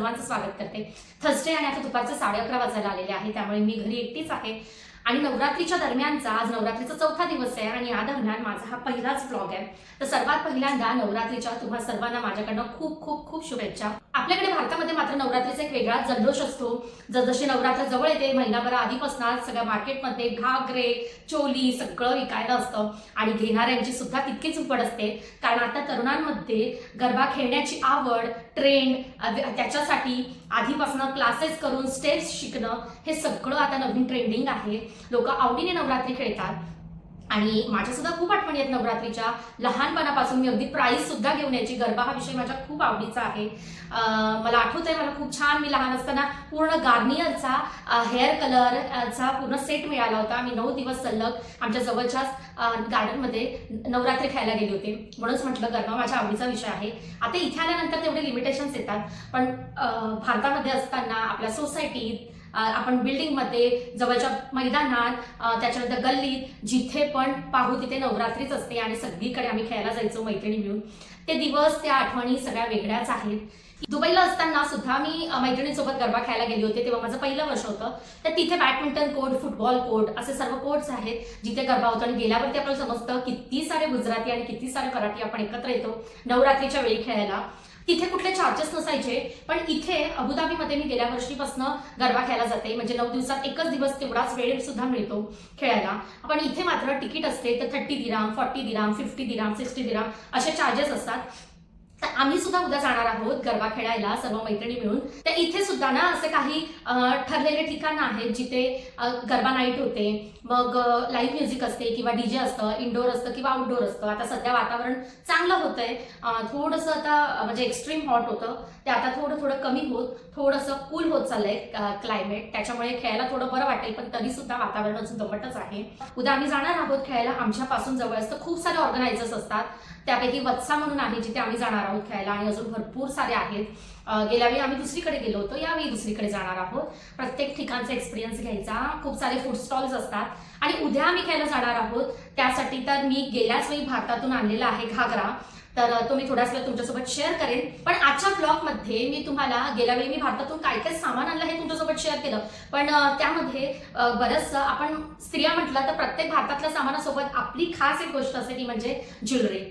सर्वांचं स्वागत करते। थर्सडे आणि आता दुपारचे 11:30 वाजायला आलेले आहे, त्यामुळे मी घरी एकटीच आहे आणि नवरात्रीच्या दरम्यानचा आज नवरात्रीचा चौथा दिवस आहे आणि या दरम्यान माझा हा पहिलाच व्लॉग आहे। तर सर्वात पहिल्यांदा नवरात्रीच्या तुम्हा सर्वांना माझ्याकडनं खूप खूप खूप शुभेच्छा। आपल्याकडे भारतामध्ये मात्र नवरात्रीचा एक वेगळाच जल्लोष असतो। जसजशी नवरात्र जवळ येते महिनाभर आधीपासून सगळ्या मार्केटमध्ये घागरे चोली सगळं विकायला असतं आणि घेणाऱ्यांची सुद्धा तितकीच उपड असते, कारण आता तरुणांमध्ये गरबा खेळण्याची आवड, ट्रेंड, त्याच्यासाठी आधीपासून क्लासेस करून स्टेप्स शिकणं हे सगळं आता नवीन ट्रेंडिंग आहे। लोक आवडीने नवरात्री खेळतात आणि माझ्या सुद्धा खूप आठवणी आहेत नवरात्रीच्या। लहानपणापासून मी अगदी प्राइज सुद्धा घेऊन यायची। गरबा हा विषय माझ्या खूप आवडीचा आहे। मला आठवतंय मला खूप छान मी लहान असताना पूर्ण गार्नियरचा हेअर कलरचा पूर्ण सेट मिळाला होता। मी 9 दिवस सलग आमच्या जवळच्याच गार्डनमध्ये नवरात्री खेळायला गेले होते, म्हणूनच म्हटलं गरबा माझ्या आवडीचा विषय आहे। आता इथे आल्यानंतर तेवढे लिमिटेशन्स येतात, पण भारतामध्ये असताना आपल्या सोसायटीत आपण बिल्डिंगमध्ये जवळच्या मैदानात त्याच्यानंतर गल्लीत जिथे पण पाहू तिथे नवरात्रीच असते आणि सगळीकडे आम्ही खेळायला जायचो मैत्रिणी मिळून। ते दिवस त्या आठवणी सगळ्या वेगळ्याच आहेत। दुबईला असताना सुद्धा मी मैत्रिणींसोबत गरबा खेळायला गेली होते, तेव्हा माझं पहिलं वर्ष होतं। तर तिथे बॅडमिंटन कोर्ट, फुटबॉल कोर्ट असे सर्व कोर्ट्स आहेत जिथे गरबा होतो आणि गेल्यावरती आपल्याला समजतं किती सारे गुजराती आणि किती सारे मराठी आपण एकत्र येतो नवरात्रीच्या वेळी खेळायला। तिथे कुठले चार्जेस नसायचे, पण इथे अबुधाबीमध्ये मी गेल्या वर्षीपासून गरबा खेळायला जाते, म्हणजे 9 दिवसात एकच दिवस तेवढाच वेळ सुद्धा मिळतो खेळायला। पण इथे मात्र तिकीट असते तर 30 दिराम, 40 दिराम, 50 दिराम, 60 दिराम असे चार्जेस असतात। तर आम्ही सुद्धा उद्या जाणार आहोत गरबा खेळायला सर्व मैत्रिणी मिळून। तर इथे सुद्धा ना असे काही ठरलेले ठिकाणं आहेत जिथे गरबा नाईट होते, मग लाईव्ह म्युझिक असते किंवा डीजे असतं, इंडोर असतं किंवा आउटडोर असतं। आता सध्या वातावरण चांगलं होतंय, थोडंसं आता म्हणजे एक्स्ट्रीम हॉट होतं ते आता थोडं थोडं कमी होत थोडंसं कूल होत चाललंय क्लायमेट, त्याच्यामुळे खेळायला थोडं बरं वाटेल, पण तरी सुद्धा वातावरण अजून दमटच आहे। उद्या आम्ही जाणार आहोत खेळायला। आमच्यापासून जवळ असतं खूप सारे ऑर्गनायझर्स असतात, त्यापैकी वत्सा म्हणून आहे जिथे आम्ही जाणार आहोत खेळायला आणि अजून भरपूर सारे आहेत। गेल्या वेळी आम्ही दुसरीकडे गेलो होतो, यावेळी दुसरीकडे जाणार आहोत। प्रत्येक ठिकाणचा एक्सपिरियन्स घ्यायचा, खूप सारे फूड स्टॉल्स असतात आणि उद्या आम्ही खेळायला जाणार आहोत। त्यासाठी तर मी गेल्याच वेळी भारतातून आणलेला आहे घागरा, तर तो मी थोड्याच वेळ तुमच्यासोबत शेअर करेन। पण आजच्या ब्लॉगमध्ये मी तुम्हाला गेल्या वेळी मी भारतातून काय काय सामान आणलं हे तुमच्यासोबत शेअर केलं, पण त्यामध्ये बरंचसं आपण स्त्रिया म्हटलं तर प्रत्येक भारतातल्या सामानासोबत आपली खास एक गोष्ट असते ती म्हणजे ज्वेलरी।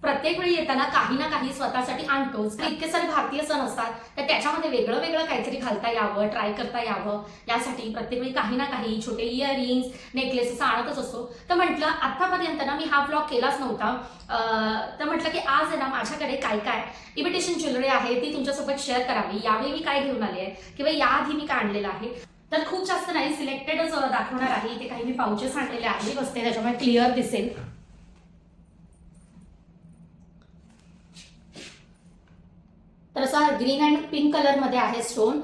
प्रत्येक वेळी येताना काही ना काही स्वतःसाठी आणतोच। इतके सारे भारतीय सण असतात तर त्याच्यामध्ये वेगळं वेगळं काहीतरी घालता यावं, ट्राय करता यावं, यासाठी प्रत्येक वेळी काही ना काही छोटे इयरिंग्स, नेकलेस असं आणतच असतो। तर म्हटलं आतापर्यंत ना मी हा व्लॉग केलाच नव्हता, तर म्हटलं की आज आहे ना माझ्याकडे काय काय इमिटेशन ज्वेलरी आहे ती तुमच्यासोबत शेअर करावी। यावेळी मी काय घेऊन आले आहे किंवा याआधी मी काय आणलेलं आहे, तर खूप जास्त नाही सिलेक्टेडच दाखवणार आहे। इथे काही मी पाउचेस आणलेले आहे बसते, त्याच्यामुळे क्लिअर दिसेल। तर असा ग्रीन अँड पिंक कलर मध्ये आहे स्टोन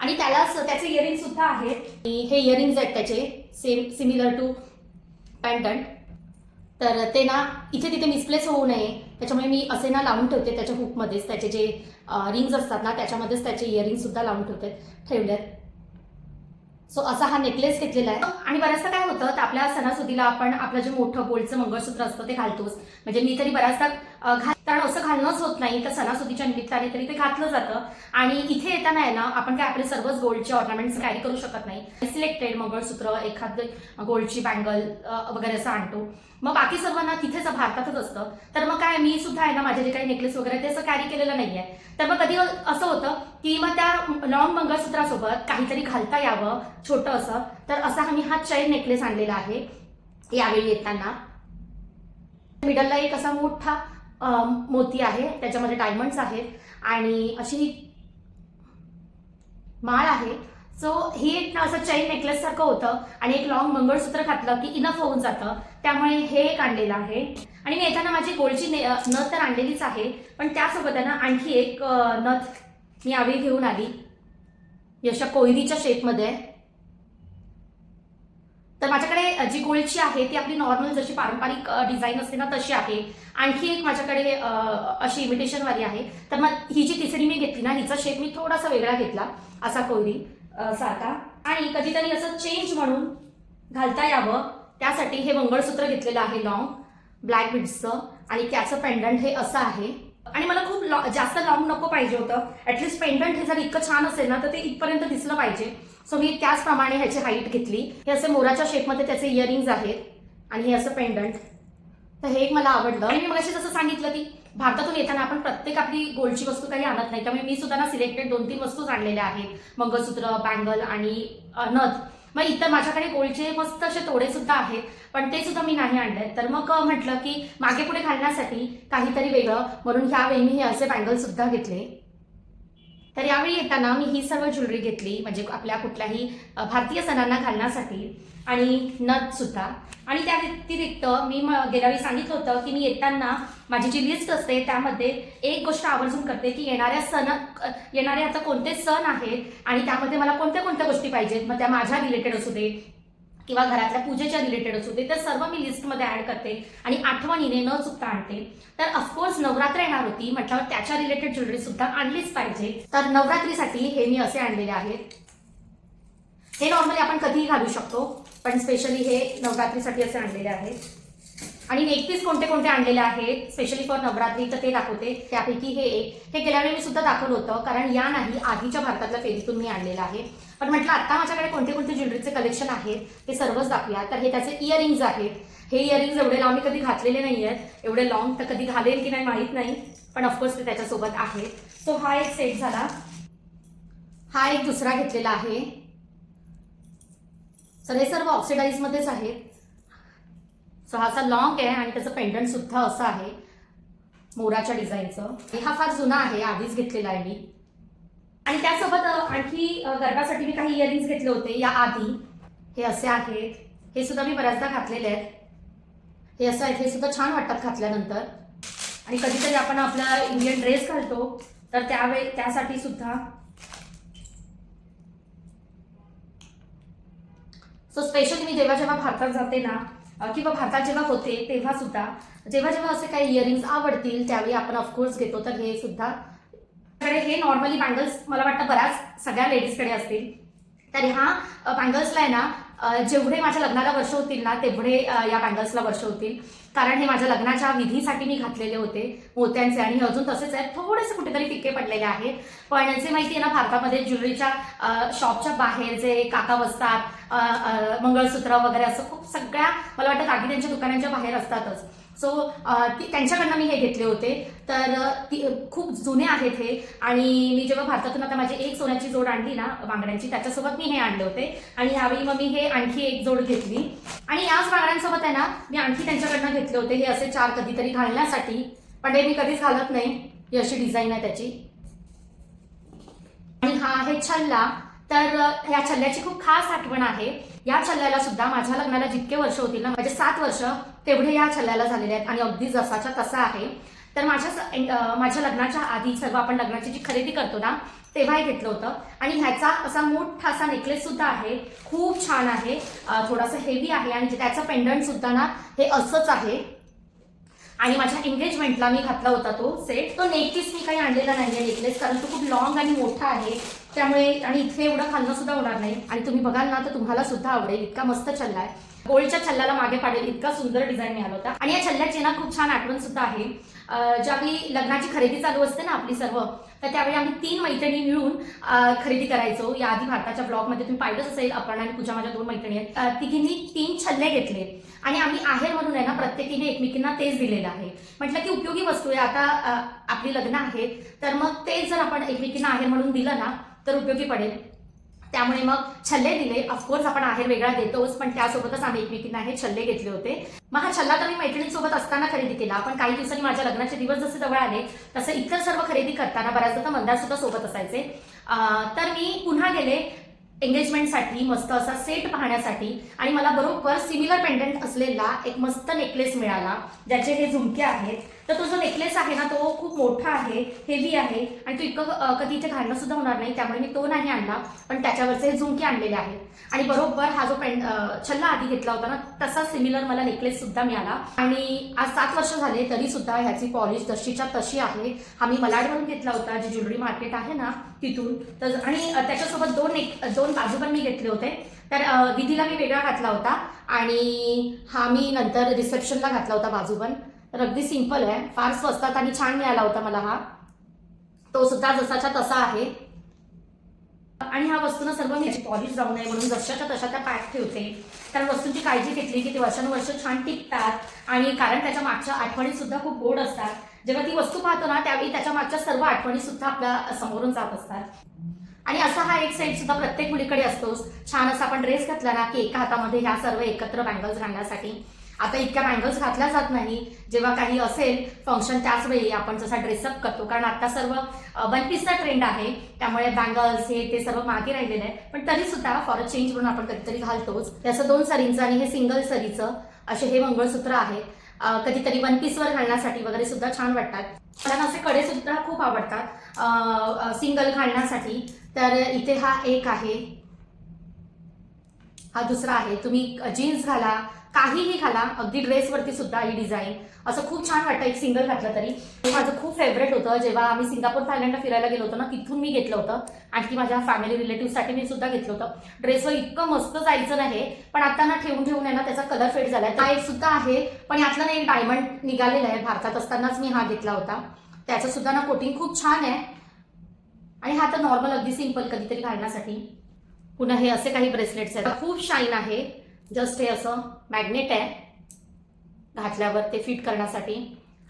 आणि त्याचे इयरिंग सुद्धा आहेत। हे इयरिंग्स आहेत त्याचे सिमिलर टू पेंडंट, तर ते ना इथे तिथे मिसप्लेस होऊ नये त्याच्यामुळे मी असे ना लावून ठेवते त्याच्या हुकमध्येच, त्याचे जे रिंग्स असतात ना त्याच्यामध्येच त्याचे इयरिंग सुद्धा लावून ठेवलेत। सो असा हा नेकलेस घेतलेला आहे। आणि बऱ्याचदा काय होतं तर आपल्या सणासुदीला आपण आपलं जे मोठं गोल्डचं मंगळसूत्र असतं ते घालतोच, म्हणजे मी तरी बऱ्याचदा कारण असं घालणंच होत नाही, तर सणासुदीच्या निमित्ताने तरी ते घातलं जातं। आणि इथे येताना आहे ना आपण काय आपले सर्वच गोल्डचे ऑर्नामेंट्स कॅरी करू शकत नाही, सिलेक्टेड मंगळसूत्र, एखादं गोल्डची बँगल वगैरे असं आणतो, मग बाकी सर्वांना तिथेच भारतातच असतं। तर मग काय मी सुद्धा आहे ना माझे जे काही नेकलेस वगैरे ते असं कॅरी केलेलं नाहीये, तर मग कधी असं होतं की मग त्या लॉंग मंगळसूत्रासोबत काहीतरी घालता यावं छोटं असं, तर असा मी हा चैन नेकलेस आणलेला आहे यावेळी येताना। मिडलला एक असा मोठा मोती आहे, त्याच्यामध्ये डायमंड्स आहेत आणि अशी माळ आहे। सो ही एक ना असं चैन नेकलेस सारखं होतं आणि एक लॉंग मंगळसूत्र घातलं की इनफ होऊन जातं, त्यामुळे हे एक आणलेलं आहे। आणि मी येताना माझी गोल्डची नथ तर आणलेलीच आहे, पण त्यासोबत आहे ना आणखी एक नथ मी यावेळी घेऊन आली, अशा कोयरीच्या शेपमध्ये। तर माझ्याकडे जी गोल्डची आहे ती आपली नॉर्मल जशी पारंपरिक डिझाईन असते ना तशी आहे। आणखी एक माझ्याकडे अशी इमिटेशन वाली आहे, तर मग ही जी तिसरी मी घेतली ना हिचा शेप मी थोडासा वेगळा घेतला, असा कोयरी सारखा, आणि कधीतरी असं चेंज म्हणून घालता यावं त्यासाठी हे मंगळसूत्र घेतलेलं आहे लॉंग ब्लॅक बीड्सचं, आणि त्याचं पेंडंट हे असं आहे। आणि मला खूप जास्त लॉंग नको पाहिजे होतं. ऍटलीस्ट पेंडंट हे जर इतकं छान असेल ना तर ते इथपर्यंत दिसलं पाहिजे. सो मी त्याचप्रमाणे ह्याची हाईट घेतली. हे असे मोराच्या शेपमध्ये त्याचे इयरिंग्ज आहेत आणि हे असं पेंडंट. तर हे एक मला आवडलं. आणि मी मगाशी जसं सांगितलं की भारतातून येताना आपण प्रत्येक आपली गोल्डची वस्तू काही आणत नाही, त्यामुळे मी सुद्धा ना सिलेक्टेड 2-3 वस्तूच आणलेल्या आहेत. मंगळसूत्र, बँगल आणि नथ. मग इतर माझ्याकडे गोल्डचे मस्त असे तोडे सुद्धा आहेत, पण ते सुद्धा मी नाही आणले. तर मग म्हटलं की मागे पुढे घालण्यासाठी काहीतरी वेगळं, म्हणून ह्यावेळी मी हे असे बँगल सुद्धा घेतले. तर यावेळी येताना मी ही सर्व ज्वेलरी घेतली, म्हणजे आपल्या कुठल्याही भारतीय सणांना घालण्यासाठी, आणि नथ सुद्धा. आणि त्या व्यतिरिक्त मी गेल्या वेळी सांगितलं होतं की मी येताना माझी जी लिस्ट असते त्यामध्ये एक गोष्ट आवर्जून करते की येणारे आता कोणते सण आहेत आणि त्यामध्ये मला कोणत्या कोणत्या गोष्टी पाहिजेत. मग त्या माझ्या रिलेटेड असू दे किंवा घरातल्या पूजेच्या रिलेटेड असू दे, तर सर्व मी लिस्टमध्ये ऍड करते आणि आठवणीने न चुकता आणते. तर ऑफकोर्स नवरात्र येणार होती म्हटल्यावर त्याच्या रिलेटेड ज्वेलरी सुद्धा आणलीच पाहिजे. तर नवरात्रीसाठी हे मी असे आणलेले आहेत. हे नॉर्मली आपण कधीही घालू शकतो, पण स्पेशली हे नवरात्रीसाठी असे आणलेले आहेत. आणि नेकपीस कोणते कोणते आणलेले आहेत स्पेशली फॉर नवरात्री तर ते दाखवते. त्यापैकी हे एक, हे गेल्या वेळी मी सुद्धा दाखवलं होतं, कारण या नाही आधीच्या भारतातल्या फेरीतून मी आणलेलं आहे. पण म्हटलं आता माझ्याकडे कोणते कोणते ज्वेलरीचे कलेक्शन आहेत ते सर्वच दाखवूया. तर हे त्याचे इयरिंग्ज आहेत. हे इयरिंग्ज एवढे लांब मी कधी घातलेले नाही आहेत, एवढे लॉंग तर कधी घालेल की नाही माहीत नाही, पण ऑफकोर्स ते त्याच्यासोबत आहे. सो हा एक सेट झाला. हा एक दुसरा घेतलेला आहे. तर हे सर्व ऑक्सिडाइज मध्येच आहेत. सो हा असा लॉंग आहे आणि त्याचं पेंडंट सुद्धा असं आहे मोराच्या डिझाईनचं. हा फार जुना आहे, आधीच घेतलेला आहे मी. आणि त्यासोबत आणखी गरबासाठी मी काही इयरिंग्स घेतले होते या आधी. हे असे आहेत. हे सुद्धा मी बऱ्याचदा घातलेले आहेत. हे असं आहेत, हे सुद्धा छान वाटतात घातल्यानंतर. आणि कधीतरी आपण आपला इंडियन ड्रेस घालतो तर त्यासाठी सुद्धा. सो स्पेशली मी जेव्हा जेव्हा भारतात जाते ना किंवा भारतात जेव्हा होते तेव्हा सुद्धा जेव्हा जेव्हा असे काही इयरिंग्स आवडतील त्यावेळी आपण ऑफकोर्स घेतो. तर हे सुद्धा हे नॉर्मली बँगल्स मला वाटतं बऱ्याच सगळ्या लेडीजकडे असतील. तर ह्या बँगल्सला आहे ना जेवढे माझ्या लग्नाला वर्ष होतील ना तेवढे या बँगल्सला वर्ष होतील, कारण हे माझ्या लग्नाच्या विधीसाठी मी घातलेले होते मोत्यांचे. आणि हे अजून तसेच आहेत, थोडेसे कुठेतरी फिके पडलेले आहेत. पण जे माहिती आहे ना भारतामध्ये ज्वेलरीच्या शॉपच्या बाहेर जे काका बसतात मंगळसूत्र वगैरे असं खूप सगळ्या मला वाटतं दागिन्यांच्या दुकानांच्या बाहेर असतातच. सो त्यांच्याकडनं मी हे घेतले होते. तर खूप जुने आहेत हे. आणि मी जेव्हा भारतातून आता माझी एक सोन्याची जोड आणली ना बांगड्यांची, त्याच्यासोबत मी हे आणले होते. आणि यावेळी मग मी हे आणखी एक जोड घेतली. आणि याच बांगड्यांसोबत आहे ना मी आणखी त्यांच्याकडनं घेतले होते हे असे 4 कधीतरी घालण्यासाठी, पण ते मी कधीच घालत नाही. ही अशी डिझाईन आहे त्याची. आणि हा आहे छल्ला. तर ह्या छल्ल्याची खूप खास आठवण आहे. या छल्ल्याला सुद्धा माझ्या लग्नाला जितके वर्ष होतील ना, म्हणजे 7 वर्ष तेवढे या छल्ल्याला झालेले आहेत आणि अगदी जसाच्या तसा आहे. तर माझ्या लग्नाच्या आधी सर्व आपण लग्नाची जी खरेदी करतो ना तेव्हा हे घेतलं होतं. आणि ह्याचा असा मोठा असा नेकलेस सुद्धा आहे, खूप छान आहे, थोडासा हेवी आहे. आणि त्याचं पेंडंट सुद्धा ना हे असंच आहे. आणि माझ्या एंगेजमेंटला मी घातला होता तो सेट. तो नेकपीस मी काही आणलेला नाहीये नेकलेस, कारण तो खूप लॉंग आणि मोठा आहे त्यामुळे. आणि इथे एवढं घालणं सुद्धा होणार नाही. आणि तुम्ही बघाल ना तर तुम्हाला सुद्धा आवडेल, इतका मस्त छल्ला आहे. गोल्डच्या छल्ल्याला मागे पाडेल इतका सुंदर डिझाईन मिळाला होता. आणि या छल्ल्याची ना खूप छान आठवण सुद्धा आहे. ज्यावेळी लग्नाची खरेदी चालू असते ना आपली सर्व, तर त्यावेळी आम्ही 3 मैत्रिणी मिळून खरेदी करायचो. या आधी भारताच्या ब्लॉगमध्ये तुम्ही पाहिलंच असेल, अपर्णा आणि पूजा माझ्या 2 मैत्रिणी आहेत. तिघींनी 3 छल्ले घेतले आणि आम्ही आहेर म्हणून आहे ना प्रत्येकीने एकमेकींना तेच दिलेलं आहे. म्हटलं की उपयोगी वस्तू आहे, आता आपली लग्न आहेत तर मग ते जर आपण एकमेकींना आहेर म्हणून दिलं ना तर उपयोगी पडेल. त्यामुळे मग छल्ले दिले. ऑफकोर्स आपण आहेर वेगळा देतोच, पण त्यासोबतच आम्ही एकमेकींना हे छल्ले घेतले होते. मग हा छल्ला तर मी मैत्रिणींसोबत असताना खरेदी केला, पण काही दिवसांनी माझ्या लग्नाचे दिवस जसे जवळ आले तसे इतर सर्व खरेदी करताना बऱ्याचदा तर मंदार सुद्धा सोबत असायचे. तर मी पुन्हा गेले एंगेजमेंटसाठी मस्त असा सेट पाहण्यासाठी. आणि मला बरोबर सिमिलर पेंडंट असलेला एक मस्त नेकलेस मिळाला ज्याचे हे झुमके आहेत. तर तो जो नेकलेस आहे ना तो खूप मोठा आहे, हेवी आहे आणि तो इतकं कधी इथे घालणं सुद्धा होणार नाही, त्यामुळे मी तो नाही आणला. पण त्याच्यावरचे हे झुमके आणलेले आहेत. आणि बरोबर हा जो छल्ला आधी घेतला होता ना तसा सिमिलर मला नेकलेस सुद्धा मिळाला. आणि आज 7 वर्ष झाले तरी सुद्धा ह्याची पॉलिश तशीच्या तशी आहे. हा मी मलाडवरून घेतला होता, जे ज्वेलरी मार्केट आहे ना तिथून. तर आणि त्याच्यासोबत 2 बाजूबन मी घेतले होते. तर विधीला मी वेगळा घातला होता आणि हा मी नंतर रिसेप्शनला घातला होता बाजूबन. तर अगदी सिंपल आहे, फार स्वस्तात आणि छान मिळाला होता मला हा. तो सुद्धा जसाच्या तसा आहे. आणि ह्या वस्तूंना सर्व मी पॉलिश जाऊ नये म्हणून जशाच्या तशा त्या पॅक ठेवते. कारण वस्तूंची काळजी घेतली की ते वर्षानुवर्ष छान टिकतात. आणि कारण त्याच्या मागच्या आठवणी सुद्धा खूप गोड असतात. जेव्हा ती वस्तू पाहतो ना त्यावेळी त्याच्या मागच्या सर्व आठवणी सुद्धा आपल्या समोरून जात असतात. आणि असा हा एक सेट सुद्धा प्रत्येक मुलीकडे असतोच. छान असा आपण ड्रेस घातला ना की एका हातामध्ये ह्या सर्व एकत्र बँगल्स घालण्यासाठी. आता इतक्या बँगल्स घातल्या जात नाही. जेव्हा काही असेल फंक्शन त्याच वेळी आपण जसा ड्रेसअप करतो. कारण आता सर्व वन पीसचा ट्रेंड आहे, त्यामुळे बँगल्स हे ते सर्व मागे राहिलेलं आहे. पण तरी सुद्धा फॉर अ चेंज म्हणून आपण कधीतरी घालतोच. त्याचं 2 सरींचं आणि हे सिंगल सरीचं असे हे मंगळसूत्र आहे. कधीतरी वन पीसवर घालण्यासाठी वगैरे सुद्धा छान वाटतात. मला ना असे कडे सुद्धा खूप आवडतात सिंगल घालण्यासाठी. तर इथे हा एक आहे, हा दुसरा आहे. तुम्ही जीन्स घाला, काहीही घाला, अगदी ड्रेसवरती सुद्धा ही डिझाईन असं खूप छान वाटतं एक सिंगल घातलं तरी. हे माझं खूप फेवरेट होतं. जेव्हा आम्ही सिंगापूर थायलंडला फिरायला गेलो होतो ना तिथून मी घेतलं होतं. आणखी माझ्या फॅमिली रिलेटिव्हसाठी मी सुद्धा घेतलं होतं. ड्रेसवर इतकं मस्त जायचं नाही, पण आता ना ठेवून आहे ना त्याचा कलर फेड झालाय. हा एक सुद्धा आहे, पण यातला ना एक डायमंड निघालेला आहे. भारतात असतानाच मी हा घेतला होता. त्याचं सुद्धा ना कोटिंग खूप छान आहे. आणि हा तर नॉर्मल अगदी सिंपल कधीतरी घालण्यासाठी. पुन्हा हे असे काही ब्रेसलेट्स आहेत, खूप शाईन आहे. जस्ट हे असं मॅग्नेट आहे, घातल्यावर ते फिट करण्यासाठी.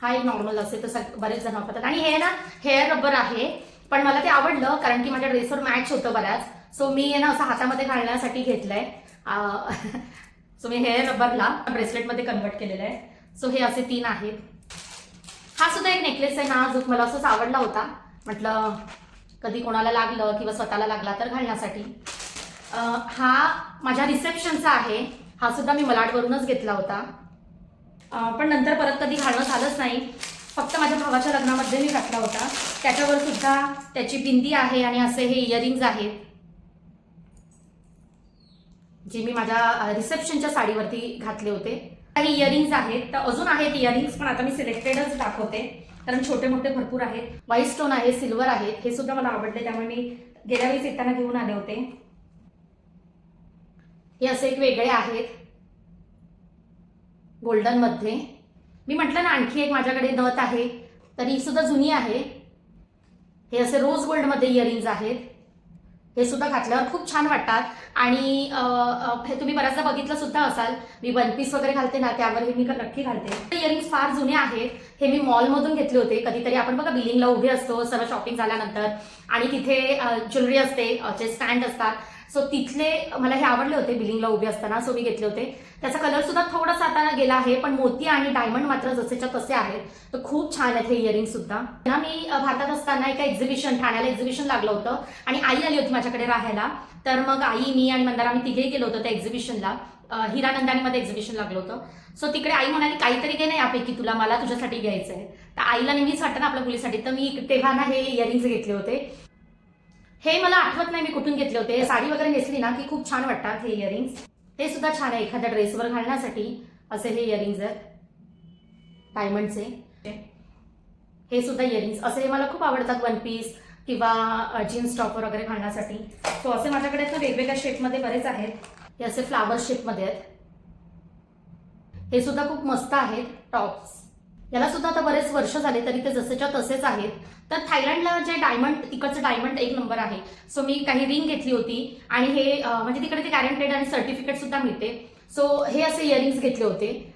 हा एक नॉर्मल असेल तर बरेच जण वापरतात. आणि हे ना हेअर रबर आहे, पण मला ते आवडलं कारण की माझ्या ड्रेसवर मॅच होतं बऱ्याच. सो मी ना असं हातामध्ये घालण्यासाठी घेतलंय. सो मी हेअर रबरला ब्रेसलेटमध्ये कन्वर्ट केलेलं आहे. सो हे असे 3 आहेत. हा सुद्धा एक नेकलेस आहे ना, जो मला असंच आवडला होता. म्हटलं कधी कोणाला लागलं किंवा स्वतःला लागला तर घालण्यासाठी. हा माझ्या रिसेप्शनचा आहे. हा सुद्धा मी मलाडवरूनच घेतला होता, पण नंतर परत कधी घालणं झालंच नाही. फक्त माझ्या भावाच्या लग्नामध्ये मी घातला होता. त्याच्यावर सुद्धा त्याची बिंदी आहे आणि असे हे इयरिंग्ज आहेत जे मी माझ्या रिसेप्शनच्या साडीवरती घातले होते. काही इयरिंग्ज आहेत, तर अजून आहेत इयरिंग्ज, पण आता मी सिलेक्टेडच दाखवते कारण छोटे मोठे भरपूर आहेत. व्हाईट स्टोन आहे, सिल्वर आहेत. हे सुद्धा मला आवडले, त्यामुळे मी गेल्या वेळेस येताना घेऊन आले होते. हे असे एक वेगळे आहेत गोल्डन मध्ये. मी म्हटलं ना आणखी एक माझ्याकडे नथ आहे, तर ही सुद्धा जुनी आहे. हे असे रोज गोल्ड मध्ये इयरिंग्ज आहेत. हे सुद्धा घातल्यावर खूप छान वाटतात. आणि हे तुम्ही बऱ्याचदा बघितलं सुद्धा असाल, मी वन पीस वगैरे घालते ना त्यावर हे मी नक्की घालते. इयरिंग्स फार जुने आहेत. हे मी मॉलमधून घेतले होते. कधीतरी आपण बघा बिलिंगला उभे असतो सर्व शॉपिंग झाल्यानंतर, आणि तिथे ज्वेलरी असते, जे स्टँड असतात. सो तिथले मला हे आवडले होते बिलिंगला उभे असताना, सो मी घेतले होते. त्याचा कलर सुद्धा थोडासा आता गेला आहे, पण मोती आणि डायमंड मात्र जसेच्या तसे आहेत. तर खूप छान आहेत हे इयरिंग सुद्धा. ना मी भारतात असताना एका एक्झिबिशन, ठाण्याला एक्झिबिशन लागलं होतं आणि आई आली होती माझ्याकडे राहायला. तर मग आई, मी आणि मंदार आम्ही तिघेही गेलो होतो त्या एक्झिबिशनला. हिरानंदानीमध्ये एक्झिबिशन लागलं होतं. सो तिकडे आई म्हणाली काहीतरी घे ना यापैकी, तुला मला तुझ्यासाठी घ्यायचं आहे. तर आईला नेहमीच वाटतं ना आपल्या मुलीसाठी, तर मी तेव्हा ना हे इयरिंग्स घेतले होते. हे मला आठवत नाही मी कुठून घेतले होते. साडी वगैरे नेसली ना की खूप छान वाटतात हे इयरिंग्स. हे सुद्धा छान आहे एखाद्या ड्रेसवर घालण्यासाठी. असे हे इयरिंग्स आहेत डायमंडचे. हे सुद्धा इयरिंग्स असे मला खूप आवडतात वन पीस किंवा जीन्स टॉपवर वगैरे घालण्यासाठी. सो असे माझ्याकडे तर वेगवेगळ्या शेपमध्ये बरेच आहेत. हे असे फ्लावर शेपमध्ये आहेत. हे सुद्धा खूप मस्त आहेत टॉप्स. याला सुद्धा आता बरेच वर्ष झाले तरी ते जसेच्या तसेच आहेत. तर थायलंडला जे डायमंड, तिकडचं डायमंड एक नंबर आहे. सो मी काही रिंग घेतली होती आणि हे म्हणजे तिकडे ते गॅरंटेड आणि सर्टिफिकेट सुद्धा मिळते. सो हे असे इयरिंग्स घेतले होते.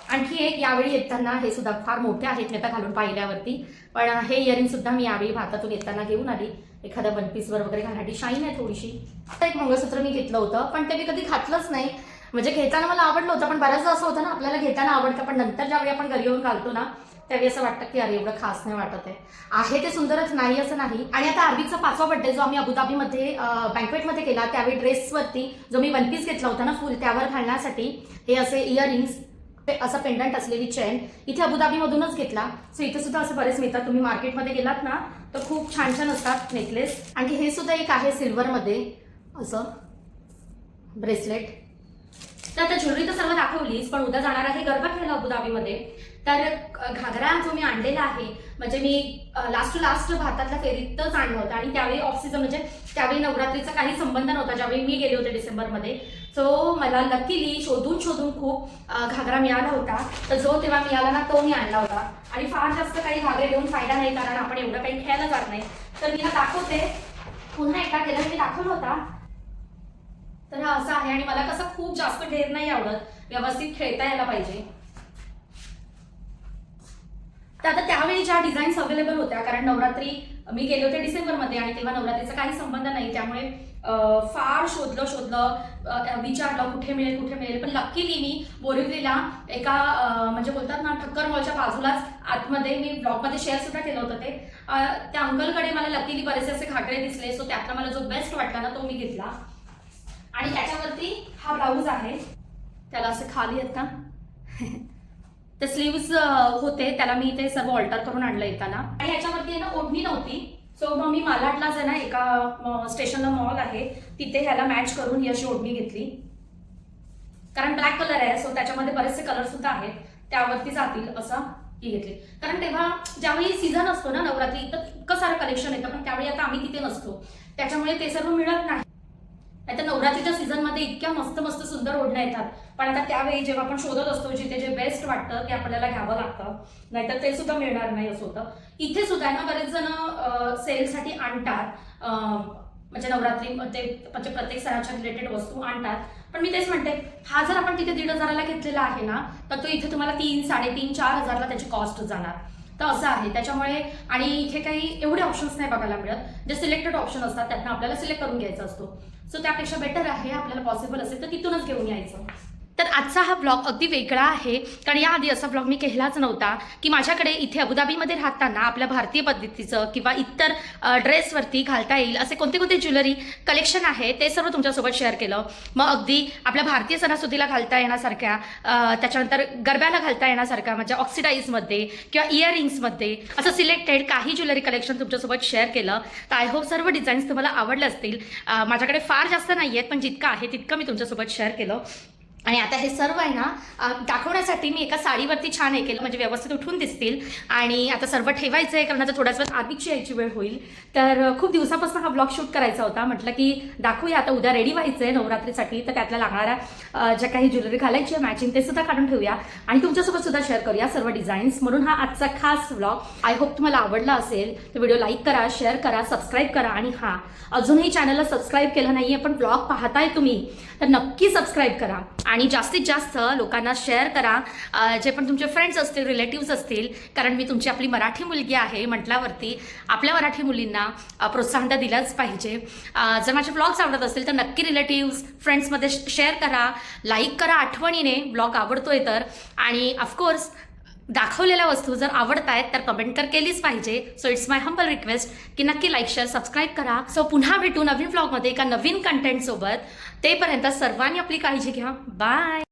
आणखी एक यावेळी येताना, हे सुद्धा फार मोठे आहेत मी आता घालून पाहिल्यावरती, पण हे इयरिंग सुद्धा मी यावेळी भारतातून येताना घेऊन आली. एखाद्या वन पीसवर वगैरे घालण्याची शाईन आहे थोडीशी. एक मंगळसूत्र मी घेतलं होतं, पण ते मी कधी घातलंच नाही. म्हणजे घेताना मला आवडलं होतं, पण बऱ्याचदा असं होतं ना आपल्याला घेताना आवडतं, पण नंतर ज्यावेळी आपण घरी येऊन घालतो ना त्यावेळी असं वाटतं की अरे एवढं खास नाही वाटत आहे. ते सुंदरच नाही असं नाही. आणि आता आर्बिकचा 5वा बर्थडे जो आम्ही अबुधाबीमध्ये बँक्वेटमध्ये केला, त्यावेळी ड्रेसवरती जो मी वन पीस घेतला होता ना फुल, त्यावर घालण्यासाठी हे असे इयरिंग्स, असं पेंडंट असलेली चेन इथे अबुधाबीमधूनच घेतला. सो इथे सुद्धा असे बरेच मिळतात. तुम्ही मार्केटमध्ये गेलात ना तर खूप छान छान असतात नेकलेस. आणि हे सुद्धा एक आहे सिल्वरमध्ये असं ब्रेसलेट. तर आता ज्वेलरी तर सर्व दाखवलीच, पण उद्या जाणार आहे गरबा खेळायला अबुधाबीमध्ये. तर घागरा जो मी आणलेला आहे म्हणजे मी लास्ट टू लास्ट भारतातल्या फेरीतच आणलं होतं आणि त्यावेळी ऑफ सीझन म्हणजे त्यावेळी नवरात्रीचा काही संबंध नव्हता ज्यावेळी मी गेले होते डिसेंबरमध्ये. सो मला लकीली शोधून शोधून खूप घागरा मिळाला होता. तर जो तेव्हा मिळाला ना तो मी आणला होता आणि फार जास्त काही घागरे घेऊन फायदा नाही कारण आपण एवढं काही खेळायला जात नाही. तर मी दाखवते पुन्हा एकदा केलं मी दाखवलं होता. तर हा असा आहे आणि मला कसं खूप जास्त ढेर नाही आवडत, व्यवस्थित खेळता यायला पाहिजे. तर आता त्यावेळी ज्या डिझाईन्स अवेलेबल होत्या कारण नवरात्री मी गेले होते डिसेंबरमध्ये आणि तेव्हा नवरात्रीचा काही संबंध नाही त्यामुळे फार शोधलं विचारलं कुठे मिळेल पण लकीली मी बोरिवलीला एका म्हणजे बोलतात ना ठक्कर मॉलच्या बाजूलाच आतमध्ये मी ब्लॉगमध्ये शेअर सुद्धा केलं होतं ते त्या अंकलकडे मला लकीली बरेचसे असे घागरे दिसले. सो त्यातला मला जो बेस्ट वाटला ना तो मी घेतला आणि त्याच्यावरती हा ब्लाऊज आहे. त्याला असे खाली आहेत ना ते स्लीव्स होते त्याला मी ते सर्व ऑल्टर करून आणलं येताना आणि याच्यावरती आहे ना ओढणी नव्हती. सो मग मी मालाडलाच आहे ना एका स्टेशनला मॉल आहे तिथे ह्याला मॅच करून ही अशी ओढणी घेतली कारण ब्लॅक कलर आहे. सो त्याच्यामध्ये बरेचसे कलर सुद्धा आहेत त्यावरती जातील असं ही घेतली कारण तेव्हा ज्यावेळी सीझन असतो ना नवरात्री तर इतकं सारं कलेक्शन येतं पण त्यावेळी आता आम्ही तिथे नसतो त्याच्यामुळे ते सर्व मिळत नाही. आता नवरात्रीच्या सीझनमध्ये इतक्या मस्त मस्त सुंदर ओढण्या येतात पण आता त्यावेळी जेव्हा आपण शोधत असतो जिथे जे बेस्ट वाटतं ते आपल्याला घ्यावं लागतं नाहीतर ते सुद्धा मिळणार नाही असं होतं. इथे सुद्धा ना बरेच जण सेलसाठी आणतात म्हणजे नवरात्री म्हणजे प्रत्येक सणाच्या रिलेटेड वस्तू आणतात पण मी तेच म्हणते हा जर आपण तिथे 1,500ला घेतलेला आहे ना तर तो इथे तुम्हाला 3, 3.5, 4,000ला त्याची कॉस्ट जाणार. तर असं आहे त्याच्यामुळे आणि इथे काही एवढे ऑप्शन्स नाही बघायला मिळत जे सिलेक्टेड ऑप्शन असतात त्यातनं आपल्याला सिलेक्ट करून घ्यायचा असतो. सो त्यापेक्षा बेटर आहे आपल्याला पॉसिबल असेल तर तिथूनच घेऊन यायचं. तर आजचा हा ब्लॉग अगदी वेगळा आहे कारण याआधी असा ब्लॉग मी केलाच नव्हता की माझ्याकडे इथे अबुधाबीमध्ये राहताना आपल्या भारतीय पद्धतीचं किंवा इतर ड्रेसवरती घालता येईल असे कोणते कोणते ज्वेलरी कलेक्शन आहे ते सर्व तुमच्यासोबत शेअर केलं. मग अगदी आपल्या भारतीय सणासुदीला घालता येण्यासारख्या त्याच्यानंतर गरब्याला घालता येण्यासारख्या म्हणजे ऑक्सिडाईजमध्ये किंवा इयरिंग्समध्ये असं सिलेक्टेड काही ज्वेलरी कलेक्शन तुमच्यासोबत शेअर केलं. तर आय होप सर्व डिझाईन्स तुम्हाला आवडले असतील. माझ्याकडे फार जास्त नाही आहेत पण जितकं आहे तितकं मी तुमच्यासोबत शेअर केलं. आणि आता हे सर्व आहे ना दाखवण्यासाठी मी एका साडीवरती छान हे केलं म्हणजे व्यवस्थित उठून दिसतील आणि आता सर्व ठेवायचं आहे कारण आता थोड्याच वेळ आधीची यायची वेळ होईल. तर खूप दिवसापासून हा ब्लॉग शूट करायचा होता म्हटलं की दाखवूया आता उद्या रेडी व्हायचं आहे नवरात्रीसाठी तर त्यातल्या लागणाऱ्या ज्या काही ज्वेलरी घालायची आहे मॅचिंग ते सुद्धा काढून ठेवूया आणि तुमच्यासोबत सुद्धा शेअर करूया सर्व डिझाईन्स. म्हणून हा आजचा खास ब्लॉग आय होप तुम्हाला आवडला असेल तर व्हिडिओ लाईक करा शेअर करा सबस्क्राईब करा आणि हां अजूनही चॅनलला सबस्क्राईब केलं नाही आहे पण ब्लॉग पाहताय तुम्ही तर नक्की सबस्क्राईब करा आणि जास्तीत जास्त लोकांना शेअर करा जे पण तुमचे फ्रेंड्स असतील रिलेटिव्स असतील कारण मी तुमची आपली मराठी मुलगी आहे म्हटल्यावरती आपल्या मराठी मुलींना प्रोत्साहन तर दिलंच पाहिजे. जर माझे ब्लॉग्स आवडत असतील तर नक्की रिलेटिव्स फ्रेंड्समध्ये शेअर करा लाईक करा आठवणीने ब्लॉग आवडतोय तर आणि ऑफकोर्स दाखवलेल्या वस्तू जर आवडत आहेत तर कमेंट तर केलीच पाहिजे. So it's my humble request की नक्की लाईक शेअर सबस्क्राईब करा. सो पुन्हा भेटू नवीन ब्लॉगमध्ये एका नवीन कंटेंटसोबत. तेपर्यंत सर्वांनी आपली काळजी घ्या. बाय.